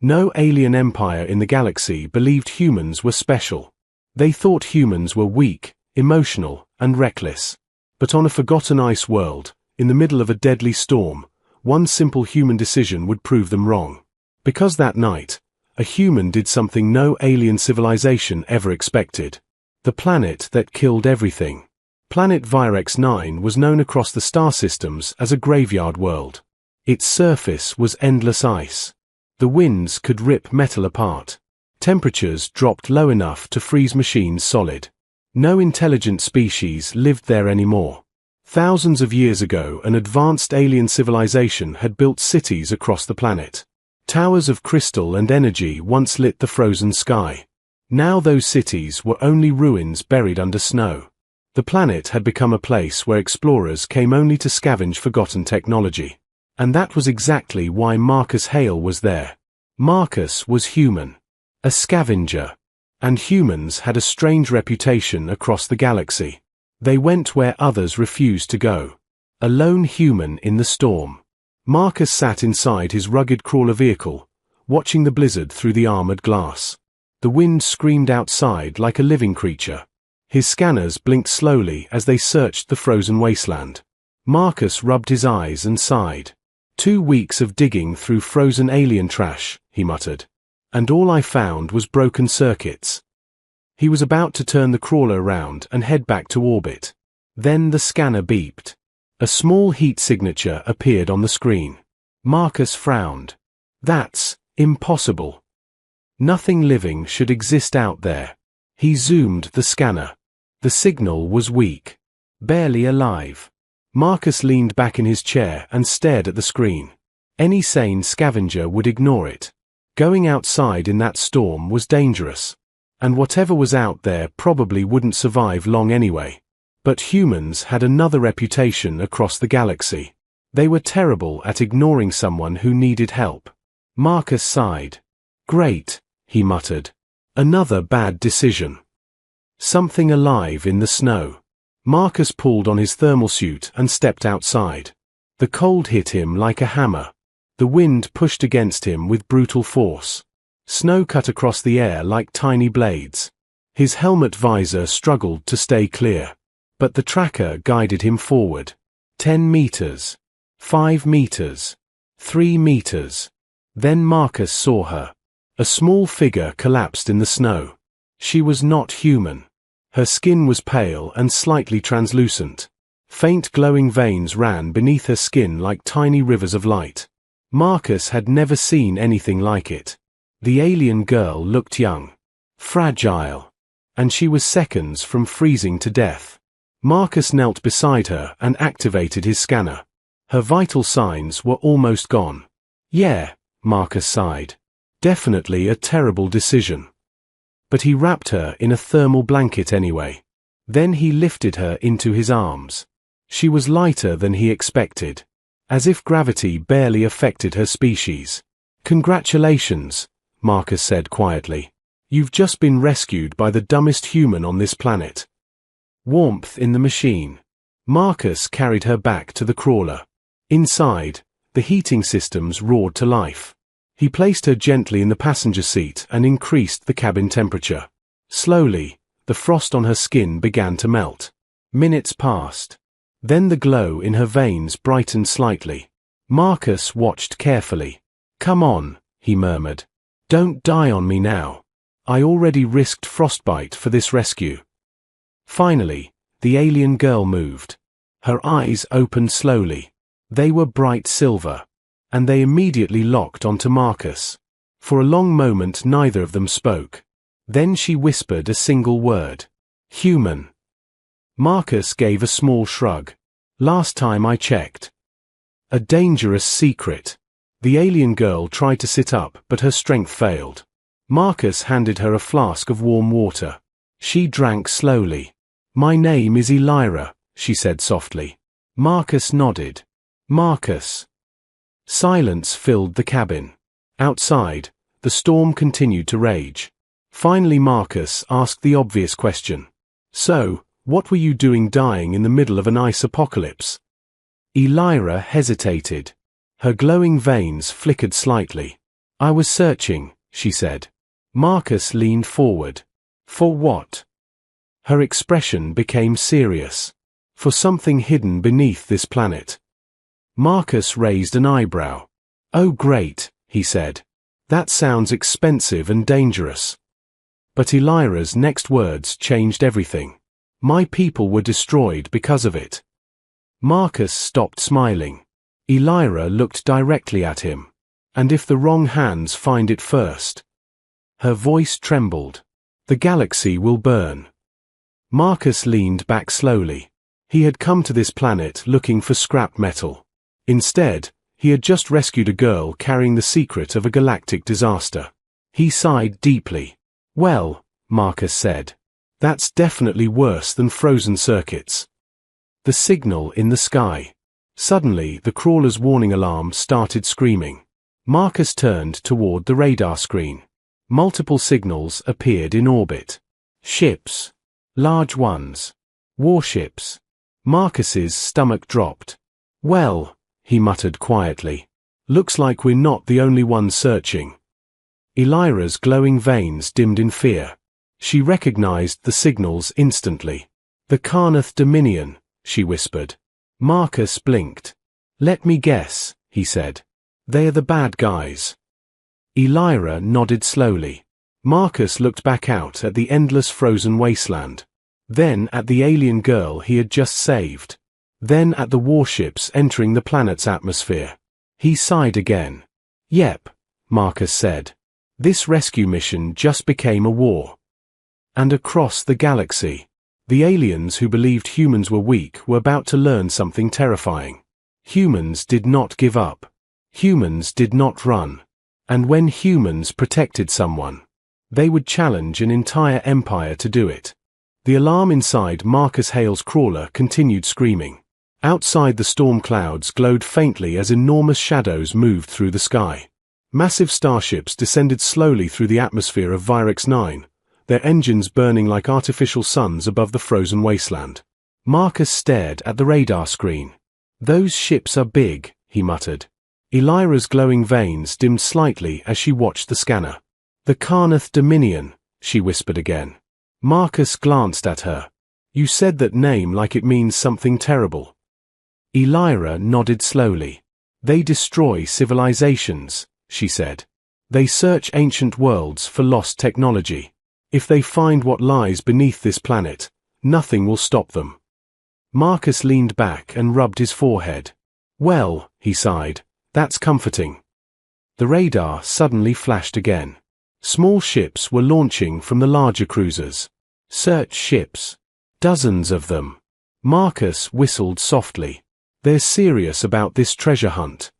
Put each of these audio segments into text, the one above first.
No alien empire in the galaxy believed humans were special. They thought humans were weak, emotional, and reckless. But on a forgotten ice world, in the middle of a deadly storm, one simple human decision would prove them wrong. Because that night, a human did something no alien civilization ever expected. The planet that killed everything. Planet Virex 9 was known across the star systems as a graveyard world. Its surface was endless ice. The winds could rip metal apart. Temperatures dropped low enough to freeze machines solid. No intelligent species lived there anymore. Thousands of years ago, an advanced alien civilization had built cities across the planet. Towers of crystal and energy once lit the frozen sky. Now those cities were only ruins buried under snow. The planet had become a place where explorers came only to scavenge forgotten technology. And that was exactly why Marcus Hale was there. Marcus was human. A scavenger. And humans had a strange reputation across the galaxy. They went where others refused to go. A lone human in the storm. Marcus sat inside his rugged crawler vehicle, watching the blizzard through the armored glass. The wind screamed outside like a living creature. His scanners blinked slowly as they searched the frozen wasteland. Marcus rubbed his eyes and sighed. 2 weeks of digging through frozen alien trash, he muttered. And all I found was broken circuits. He was about to turn the crawler around and head back to orbit. Then the scanner beeped. A small heat signature appeared on the screen. Marcus frowned. That's impossible. Nothing living should exist out there. He zoomed the scanner. The signal was weak. Barely alive. Marcus leaned back in his chair and stared at the screen. Any sane scavenger would ignore it. Going outside in that storm was dangerous. And whatever was out there probably wouldn't survive long anyway. But humans had another reputation across the galaxy. They were terrible at ignoring someone who needed help. Marcus sighed. Great, he muttered. Another bad decision. Something alive in the snow. Marcus pulled on his thermal suit and stepped outside. The cold hit him like a hammer. The wind pushed against him with brutal force. Snow cut across the air like tiny blades. His helmet visor struggled to stay clear. But the tracker guided him forward. 10 meters. 5 meters. 3 meters. Then Marcus saw her. A small figure collapsed in the snow. She was not human. Her skin was pale and slightly translucent. Faint glowing veins ran beneath her skin like tiny rivers of light. Marcus had never seen anything like it. The alien girl looked young. Fragile. And she was seconds from freezing to death. Marcus knelt beside her and activated his scanner. Her vital signs were almost gone. Yeah, Marcus sighed. Definitely a terrible decision. But he wrapped her in a thermal blanket anyway. Then he lifted her into his arms. She was lighter than he expected. As if gravity barely affected her species. Congratulations, Marcus said quietly. You've just been rescued by the dumbest human on this planet. Warmth in the machine. Marcus carried her back to the crawler. Inside, the heating systems roared to life. He placed her gently in the passenger seat and increased the cabin temperature. Slowly, the frost on her skin began to melt. Minutes passed. Then the glow in her veins brightened slightly. Marcus watched carefully. Come on, he murmured. Don't die on me now. I already risked frostbite for this rescue. Finally, the alien girl moved. Her eyes opened slowly. They were bright silver. And they immediately locked onto Marcus. For a long moment neither of them spoke. Then she whispered a single word. Human. Marcus gave a small shrug. Last time I checked. A dangerous secret. The alien girl tried to sit up, but her strength failed. Marcus handed her a flask of warm water. She drank slowly. My name is Elira, she said softly. Marcus nodded. Marcus. Silence filled the cabin. Outside, the storm continued to rage. Finally Marcus asked the obvious question. So, what were you doing dying in the middle of an ice apocalypse? Elira hesitated. Her glowing veins flickered slightly. I was searching, she said. Marcus leaned forward. For what? Her expression became serious. For something hidden beneath this planet. Marcus raised an eyebrow. Oh great, he said. That sounds expensive and dangerous. But Elira's next words changed everything. My people were destroyed because of it. Marcus stopped smiling. Elira looked directly at him. And if the wrong hands find it first? Her voice trembled. The galaxy will burn. Marcus leaned back slowly. He had come to this planet looking for scrap metal. Instead, he had just rescued a girl carrying the secret of a galactic disaster. He sighed deeply. Well, Marcus said. That's definitely worse than frozen circuits. The signal in the sky. Suddenly, the crawler's warning alarm started screaming. Marcus turned toward the radar screen. Multiple signals appeared in orbit. Ships. Large ones. Warships. Marcus's stomach dropped. Well, he muttered quietly. Looks like we're not the only ones searching. Elira's glowing veins dimmed in fear. She recognized the signals instantly. The Carnath Dominion, she whispered. Marcus blinked. Let me guess, he said. They are the bad guys. Elira nodded slowly. Marcus looked back out at the endless frozen wasteland. Then at the alien girl he had just saved. Then at the warships entering the planet's atmosphere. He sighed again. Yep, Marcus said. This rescue mission just became a war. And across the galaxy, the aliens who believed humans were weak were about to learn something terrifying. Humans did not give up. Humans did not run. And when humans protected someone, they would challenge an entire empire to do it. The alarm inside Marcus Hale's crawler continued screaming. Outside, the storm clouds glowed faintly as enormous shadows moved through the sky. Massive starships descended slowly through the atmosphere of Virex 9, their engines burning like artificial suns above the frozen wasteland. Marcus stared at the radar screen. Those ships are big, he muttered. Elira's glowing veins dimmed slightly as she watched the scanner. The Carnath Dominion, she whispered again. Marcus glanced at her. You said that name like it means something terrible. Elira nodded slowly. They destroy civilizations, she said. They search ancient worlds for lost technology. If they find what lies beneath this planet, nothing will stop them. Marcus leaned back and rubbed his forehead. Well, he sighed, that's comforting. The radar suddenly flashed again. Small ships were launching from the larger cruisers. Search ships. Dozens of them. Marcus whistled softly. They're serious about this treasure hunt.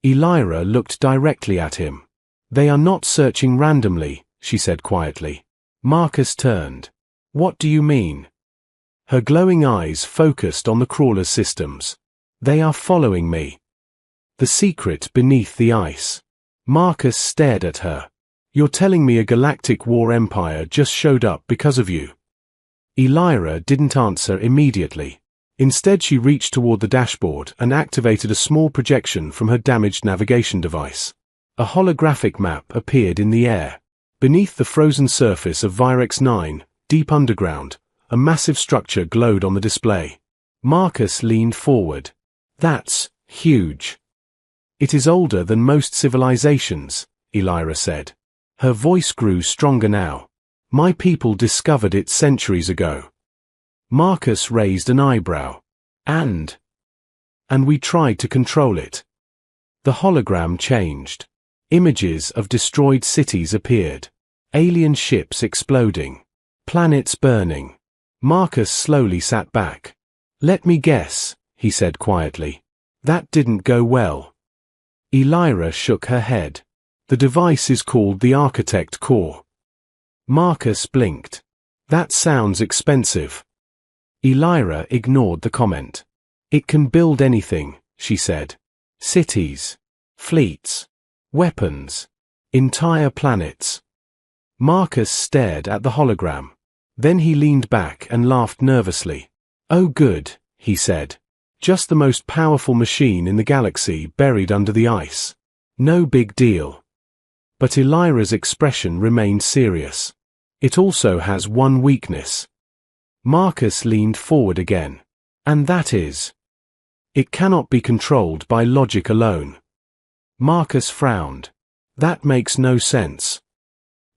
Elira looked directly at him. They are not searching randomly, she said quietly. Marcus turned. What do you mean? Her glowing eyes focused on the crawler's systems. They are following me. The secret beneath the ice. Marcus stared at her. You're telling me a galactic war empire just showed up because of you? Elira didn't answer immediately. Instead, she reached toward the dashboard and activated a small projection from her damaged navigation device. A holographic map appeared in the air. Beneath the frozen surface of Virex 9, deep underground, a massive structure glowed on the display. Marcus leaned forward. That's huge. It is older than most civilizations, Elira said. Her voice grew stronger now. My people discovered it centuries ago. Marcus raised an eyebrow. And we tried to control it. The hologram changed. Images of destroyed cities appeared. Alien ships exploding. Planets burning. Marcus slowly sat back. Let me guess, he said quietly. That didn't go well. Elira shook her head. The device is called the Architect Core. Marcus blinked. That sounds expensive. Elira ignored the comment. It can build anything, she said. Cities. Fleets. Weapons. Entire planets. Marcus stared at the hologram. Then he leaned back and laughed nervously. Oh good, he said. Just the most powerful machine in the galaxy buried under the ice. No big deal. But Elira's expression remained serious. It also has one weakness. Marcus leaned forward again. And that is, it cannot be controlled by logic alone. Marcus frowned. That makes no sense.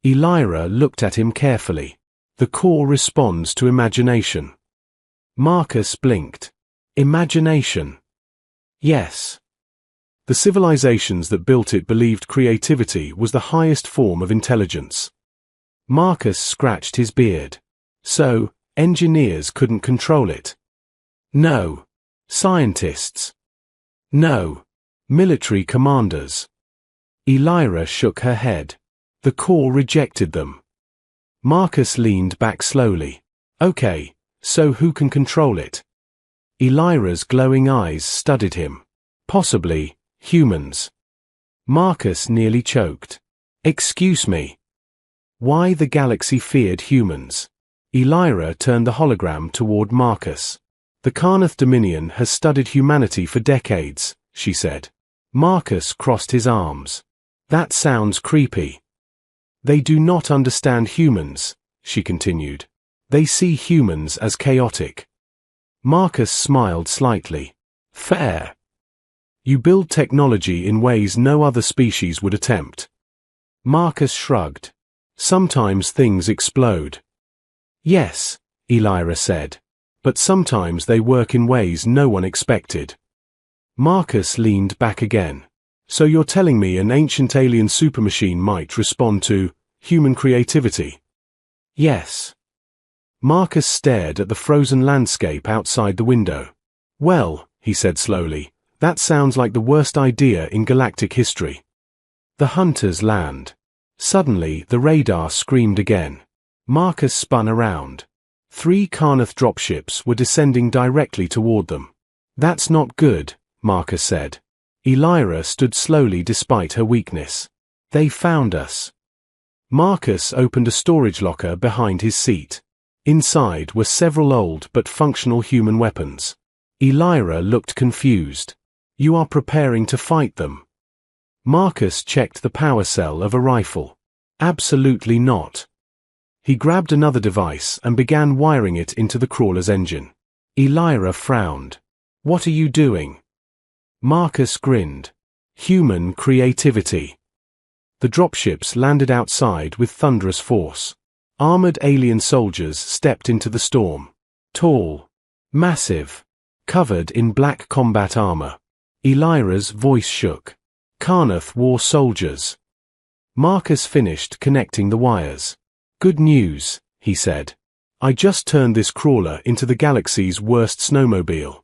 Elira looked at him carefully. The core responds to imagination. Marcus blinked. Imagination? Yes. The civilizations that built it believed creativity was the highest form of intelligence. Marcus scratched his beard. So, engineers couldn't control it? No. Scientists? No. Military commanders? Elira shook her head. The core rejected them. Marcus leaned back slowly. Okay, so who can control it? Elira's glowing eyes studied him. Possibly, humans. Marcus nearly choked. Excuse me. Why the galaxy feared humans? Elira turned the hologram toward Marcus. The Carnath Dominion has studied humanity for decades, she said. Marcus crossed his arms. That sounds creepy. They do not understand humans, she continued. They see humans as chaotic. Marcus smiled slightly. Fair. You build technology in ways no other species would attempt. Marcus shrugged. Sometimes things explode. Yes, Elira said. But sometimes they work in ways no one expected. Marcus leaned back again. So you're telling me an ancient alien supermachine might respond to human creativity? Yes. Marcus stared at the frozen landscape outside the window. Well, he said slowly, that sounds like the worst idea in galactic history. The hunters land. Suddenly, the radar screamed again. Marcus spun around. 3 Carnath dropships were descending directly toward them. That's not good, Marcus said. Elira stood slowly despite her weakness. They found us. Marcus opened a storage locker behind his seat. Inside were several old but functional human weapons. Elira looked confused. You are preparing to fight them? Marcus checked the power cell of a rifle. Absolutely not. He grabbed another device and began wiring it into the crawler's engine. Elira frowned. What are you doing? Marcus grinned. Human creativity. The dropships landed outside with thunderous force. Armored alien soldiers stepped into the storm. Tall. Massive. Covered in black combat armor. Elira's voice shook. Carnath war soldiers. Marcus finished connecting the wires. Good news, he said. I just turned this crawler into the galaxy's worst snowmobile.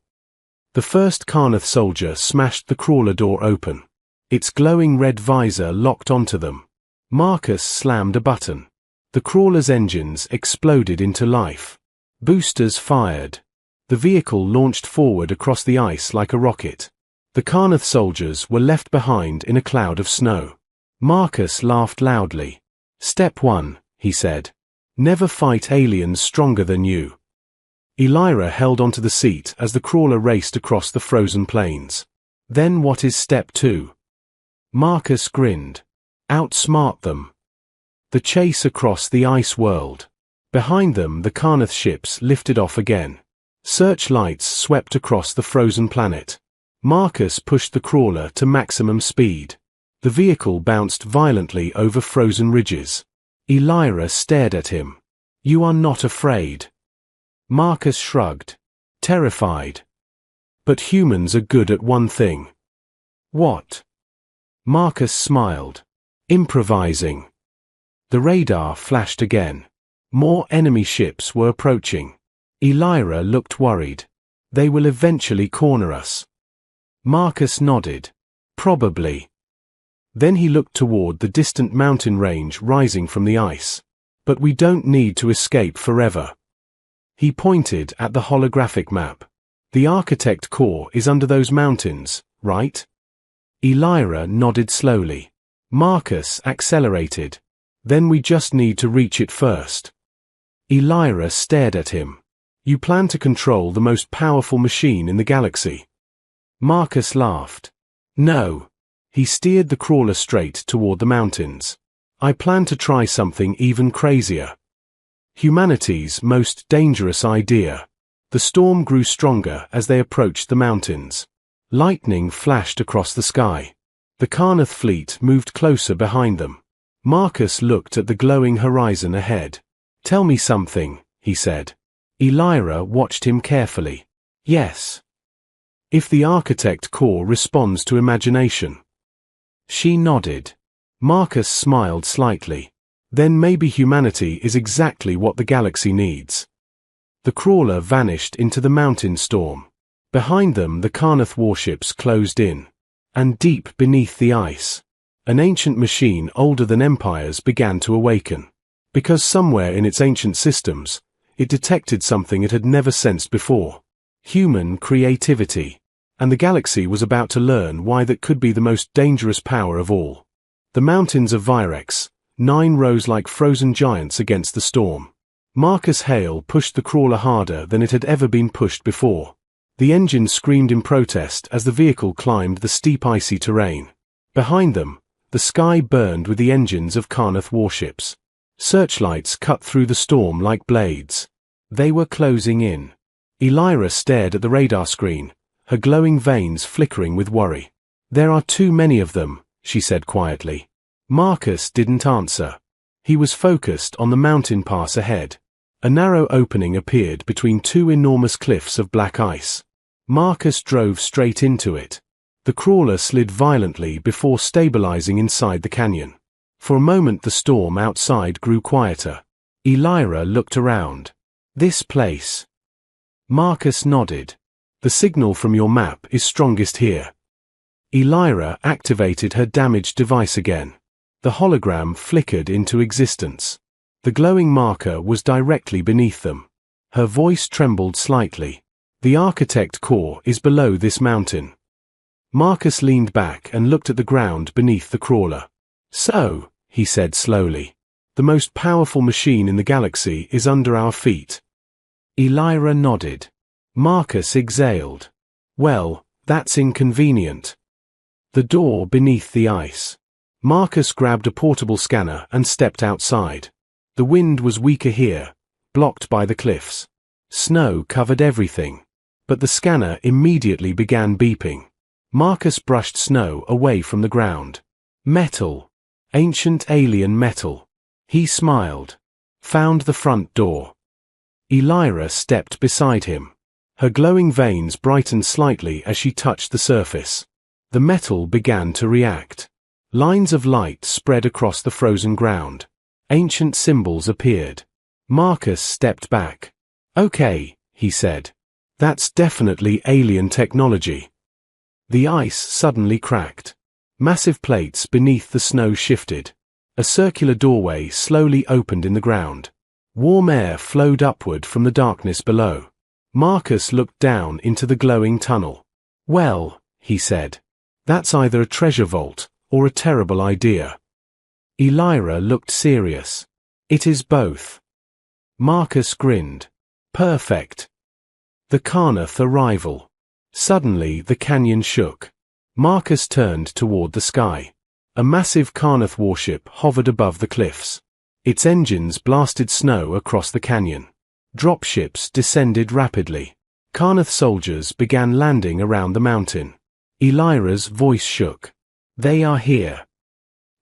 The first Carnath soldier smashed the crawler door open. Its glowing red visor locked onto them. Marcus slammed a button. The crawler's engines exploded into life. Boosters fired. The vehicle launched forward across the ice like a rocket. The Carnath soldiers were left behind in a cloud of snow. Marcus laughed loudly. Step 1, he said. Never fight aliens stronger than you. Elira held onto the seat as the crawler raced across the frozen plains. Then what is step 2? Marcus grinned. Outsmart them. The chase across the ice world. Behind them the Carnath ships lifted off again. Searchlights swept across the frozen planet. Marcus pushed the crawler to maximum speed. The vehicle bounced violently over frozen ridges. Elira stared at him. You are not afraid. Marcus shrugged. Terrified. But humans are good at one thing. What? Marcus smiled. Improvising. The radar flashed again. More enemy ships were approaching. Elira looked worried. They will eventually corner us. Marcus nodded. Probably. Then he looked toward the distant mountain range rising from the ice. But we don't need to escape forever. He pointed at the holographic map. The architect core is under those mountains, right? Elira nodded slowly. Marcus accelerated. Then we just need to reach it first. Elira stared at him. You plan to control the most powerful machine in the galaxy. Marcus laughed. No. He steered the crawler straight toward the mountains. I plan to try something even crazier. Humanity's most dangerous idea. The storm grew stronger as they approached the mountains. Lightning flashed across the sky. The Carnath fleet moved closer behind them. Marcus looked at the glowing horizon ahead. "Tell me something," he said. Elira watched him carefully. "Yes. If the architect core responds to imagination." She nodded. Marcus smiled slightly. "Then maybe humanity is exactly what the galaxy needs." The crawler vanished into the mountain storm. Behind them the Carnath warships closed in. And deep beneath the ice, an ancient machine older than empires began to awaken. Because somewhere in its ancient systems, it detected something it had never sensed before. Human creativity. And the galaxy was about to learn why that could be the most dangerous power of all. The mountains of Virex, 9 rose like frozen giants against the storm. Marcus Hale pushed the crawler harder than it had ever been pushed before. The engine screamed in protest as the vehicle climbed the steep icy terrain. Behind them, the sky burned with the engines of Carnath warships. Searchlights cut through the storm like blades. They were closing in. Elira stared at the radar screen, her glowing veins flickering with worry. "There are too many of them," she said quietly. Marcus didn't answer. He was focused on the mountain pass ahead. A narrow opening appeared between 2 enormous cliffs of black ice. Marcus drove straight into it. The crawler slid violently before stabilizing inside the canyon. For a moment the storm outside grew quieter. Elira looked around. "This place." Marcus nodded. "The signal from your map is strongest here." Elira activated her damaged device again. The hologram flickered into existence. The glowing marker was directly beneath them. Her voice trembled slightly. "The architect core is below this mountain." Marcus leaned back and looked at the ground beneath the crawler. "So," he said slowly, "the most powerful machine in the galaxy is under our feet." Elira nodded. Marcus exhaled. "Well, that's inconvenient." The door beneath the ice. Marcus grabbed a portable scanner and stepped outside. The wind was weaker here, blocked by the cliffs. Snow covered everything. But the scanner immediately began beeping. Marcus brushed snow away from the ground. Metal. Ancient alien metal. He smiled. Found the front door. Elira stepped beside him. Her glowing veins brightened slightly as she touched the surface. The metal began to react. Lines of light spread across the frozen ground. Ancient symbols appeared. Marcus stepped back. "Okay," he said. "That's definitely alien technology." The ice suddenly cracked. Massive plates beneath the snow shifted. A circular doorway slowly opened in the ground. Warm air flowed upward from the darkness below. Marcus looked down into the glowing tunnel. "Well," he said, "that's either a treasure vault or a terrible idea." Elira looked serious. "It is both." Marcus grinned. "Perfect." The Carnath arrival. Suddenly the canyon shook. Marcus turned toward the sky. A massive Carnath warship hovered above the cliffs. Its engines blasted snow across the canyon. Dropships descended rapidly. Carnath soldiers began landing around the mountain. Elira's voice shook. "They are here."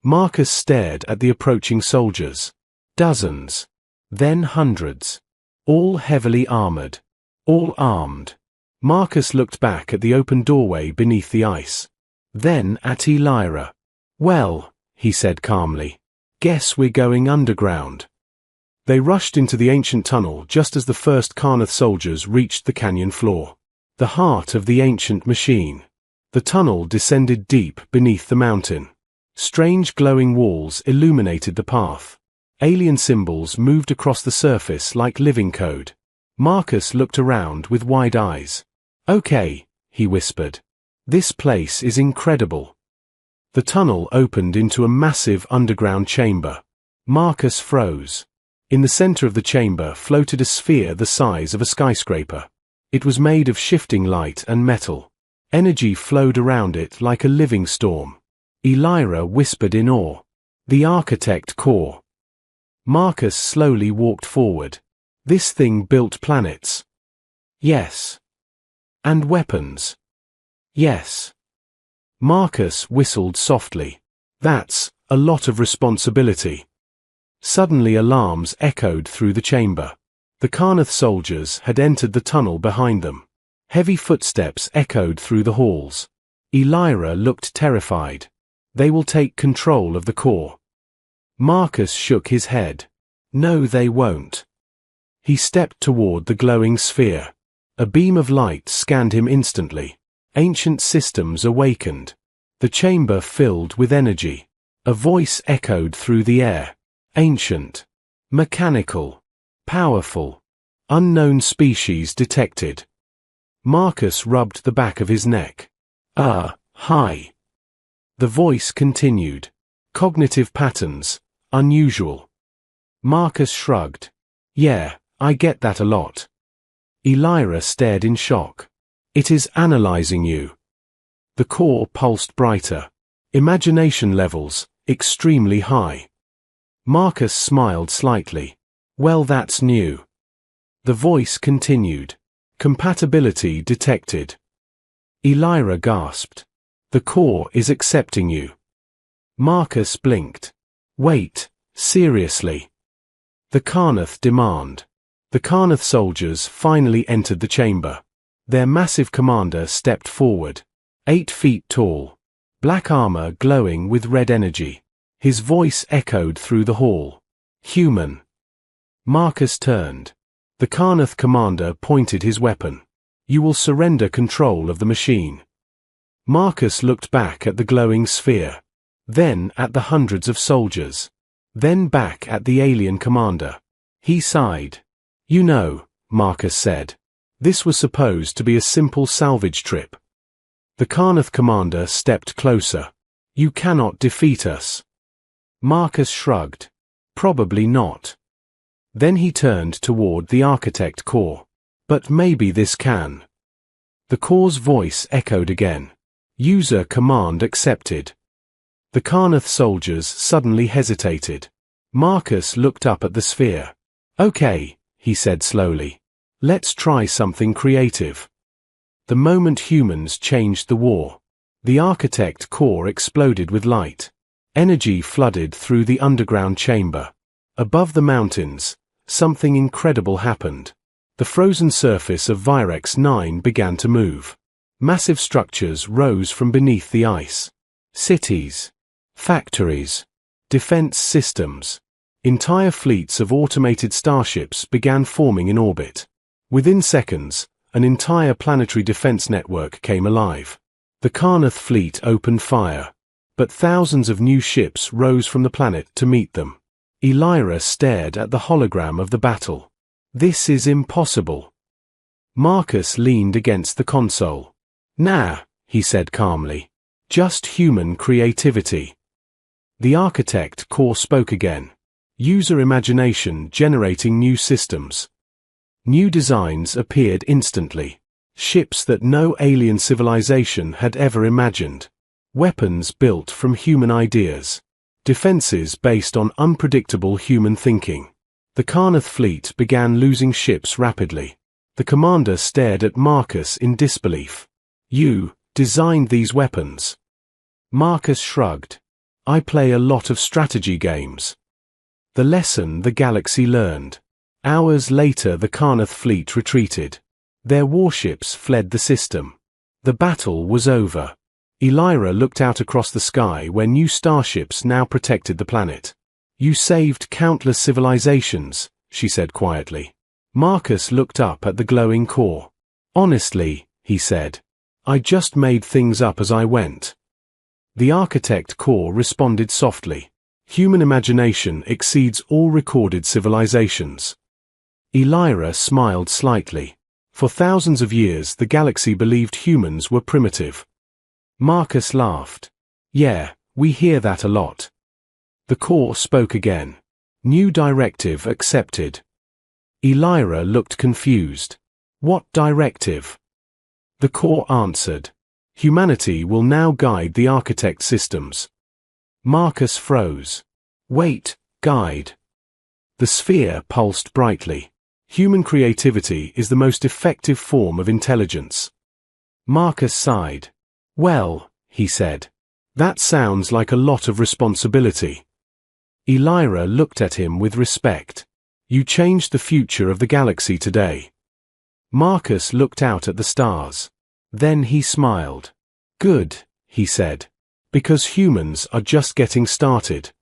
Marcus stared at the approaching soldiers. Dozens. Then hundreds. All heavily armored. All armed. Marcus looked back at the open doorway beneath the ice. Then at Elira. "Well," he said calmly, "guess we're going underground." They rushed into the ancient tunnel just as the first Carnath soldiers reached the canyon floor. The heart of the ancient machine. The tunnel descended deep beneath the mountain. Strange glowing walls illuminated the path. Alien symbols moved across the surface like living code. Marcus looked around with wide eyes. "Okay," he whispered. "This place is incredible." The tunnel opened into a massive underground chamber. Marcus froze. In the center of the chamber floated a sphere the size of a skyscraper. It was made of shifting light and metal. Energy flowed around it like a living storm. Elira whispered in awe. The architect core. Marcus slowly walked forward. This thing built planets. Yes. And weapons. Yes. Marcus whistled softly. That's a lot of responsibility. Suddenly alarms echoed through the chamber. The Carnath soldiers had entered the tunnel behind them. Heavy footsteps echoed through the halls. Elira looked terrified. They will take control of the core. Marcus shook his head. No, they won't. He stepped toward the glowing sphere. A beam of light scanned him instantly. Ancient systems awakened. The chamber filled with energy. A voice echoed through the air. Ancient. Mechanical. Powerful. Unknown species detected. Marcus rubbed the back of his neck. Hi. The voice continued. Cognitive patterns. Unusual. Marcus shrugged. Yeah, I get that a lot. Elira stared in shock. It is analyzing you. The core pulsed brighter. Imagination levels, extremely high. Marcus smiled slightly. Well, that's new. The voice continued. Compatibility detected. Elira gasped. The core is accepting you. Marcus blinked. Wait, seriously? The Carnath demand. The Carnath soldiers finally entered the chamber. Their massive commander stepped forward. 8 feet tall. Black armor glowing with red energy. His voice echoed through the hall. Human. Marcus turned. The Carnath commander pointed his weapon. You will surrender control of the machine. Marcus looked back at the glowing sphere. Then at the hundreds of soldiers. Then back at the alien commander. He sighed. You know, Marcus said. This was supposed to be a simple salvage trip. The Carnath commander stepped closer. You cannot defeat us. Marcus shrugged. Probably not. Then he turned toward the architect core. But maybe this can. The core's voice echoed again. User command accepted. The Carnath soldiers suddenly hesitated. Marcus looked up at the sphere. Okay, he said slowly. Let's try something creative. The moment humans changed the war, the architect core exploded with light. Energy flooded through the underground chamber. Above the mountains, something incredible happened. The frozen surface of Virex 9 began to move. Massive structures rose from beneath the ice. Cities, factories, defense systems. Entire fleets of automated starships began forming in orbit. Within seconds, an entire planetary defense network came alive. The Carnath fleet opened fire, but thousands of new ships rose from the planet to meet them. Elira stared at the hologram of the battle. This is impossible. Marcus leaned against the console. Nah, he said calmly. Just human creativity. The architect core spoke again. User imagination generating new systems. New designs appeared instantly. Ships that no alien civilization had ever imagined. Weapons built from human ideas. Defenses based on unpredictable human thinking. The Carnath fleet began losing ships rapidly. The commander stared at Marcus in disbelief. You designed these weapons. Marcus shrugged. I play a lot of strategy games. The lesson the galaxy learned. Hours later the Carnath fleet retreated. Their warships fled the system. The battle was over. Elira looked out across the sky where new starships now protected the planet. You saved countless civilizations, she said quietly. Marcus looked up at the glowing core. Honestly, he said. I just made things up as I went. The architect core responded softly. Human imagination exceeds all recorded civilizations. Elira smiled slightly. For thousands of years the galaxy believed humans were primitive. Marcus laughed. Yeah, we hear that a lot. The core spoke again. New directive accepted. Elira looked confused. What directive? The core answered. Humanity will now guide the architect systems. Marcus froze. Wait, guide. The sphere pulsed brightly. Human creativity is the most effective form of intelligence. Marcus sighed. Well, he said. That sounds like a lot of responsibility. Elira looked at him with respect. You changed the future of the galaxy today. Marcus looked out at the stars. Then he smiled. Good, he said. Because humans are just getting started.